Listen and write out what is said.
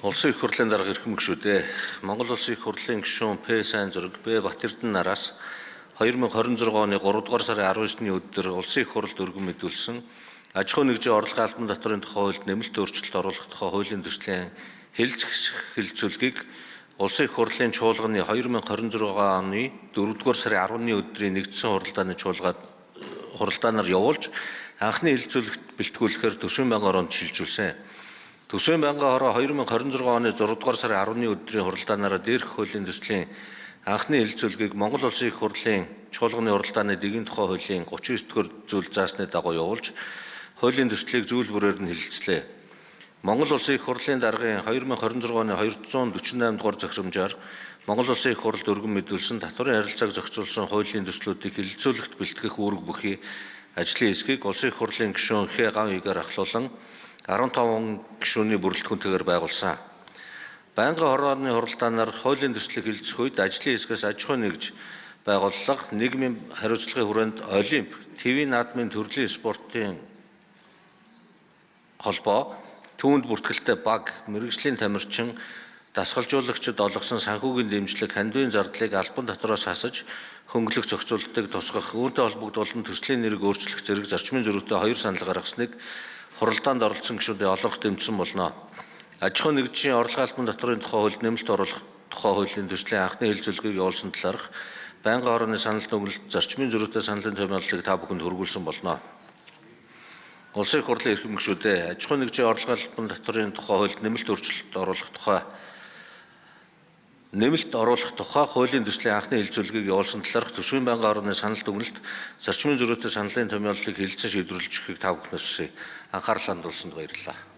Улсын их хурлын дарга эрхэм гишүүдээ Монгол Улсын их хурлын гишүүн П сайн зураг Б Батэрдэн нараас 2026 оны 3 дугаар сарын 19-ны өдөр Улсын их хурлд өргөн мэдүүлсэн аж ахуй нэгжийн орлогын албан татварын тухай хуульд нэмэлт өөрчлөлт оруулах тухай хуулийн төслийн хэлэлцүүлгийг Улсын их хурлын чуулганы 2026 оны 4 дугаар сарын 10-ны өдрийн нэгдсэн хуралдаанаар явуулж анхны хэлэлцүүлэгт бэлтгүүлэхээр төсвийн байнгын ороонд шилжүүлсэн. Төсвийн байнгын хороо 2026 оны 6 дугаар сарын 10-ны өдрийн хуралдаанаараа дээрх хуулийн төслийн анхны хэлэлцүүлгийг Монгол Улсын их хурлын чуулганы хуралдааны дэгийн тухай хуулийн 39-р зүйл заасны дагуу явуулж хуулийн төслийг зүйл бүрээр нь хэлэлцлээ. Монгол Улсын их хурлын даргын 2026 оны 248 дугаар захирамжаар Монгол Улсын их хурлд өргөн мэдүүлсэн татварын харилцааг зохицуулсан хуулийн төслүүдийг хэлэлцүүлэгт бэлтгэх үүрэг бүхий ажлын хэсгийг Улсын их хурлын гишүүн Х гав игээр ахлуулан 15 гишүүний бүрэлдэхүүнтэйгээр байгуулсан. Байнгын хорооны хуралдаанаар хуулийн төслийг хэлэлцэх үед ажлын хэсгээс аж ахуй нэгж байгууллага, нийгмийн хариуцлагын хүрээнд Олимп, ТV наадмын төрлийн спортын холбоо, түүнд бүртгэлтэй баг, мэрэгжлийн тамирчин, дасгалжуулагчид олгосон санхүүгийн дэмжлэг, хандивын зардлыг албан татвараас хасаж хөнгөлөх зохицуултыг тусгах, үүнтэй холбогдуулан төслийн нэрийг өөрчлөх зэрэг зарчмын зөрүүтэй 2 санал гаргасныг хуралдаанд оролцсон гишүүдэд олонх дэмжсэн болно. Аж ахуй нэгжийн орлогын албан татварын тухай хуульд нэмэлт оруулах тухай хуулийн төслийн анхны хэлэлцүүлгийг явуулсан талаарх байнгын хорооны санал дүгнэлт зарчмын зөрүүтэй саналын томьёоллыг та бүхэнд хүргүүлсэн болно. Улсын их хурлын эрхэм гишүүдээ аж ахуй нэгжийн орлогын албан татварын тухай хуульд нэмэлт оруулах тухай хуулийн төслийн анхны хэлэлцүүлгийг явуулсан талаарх төсвийн байнгын хорооны санал дүгнэлт зарчмын зөрүүтэй саналын томьёоллыг хэлэлцэн шийдвэрлэж өгөхийг та бүхнээс анхаарал хандуулсанд баярлалаа.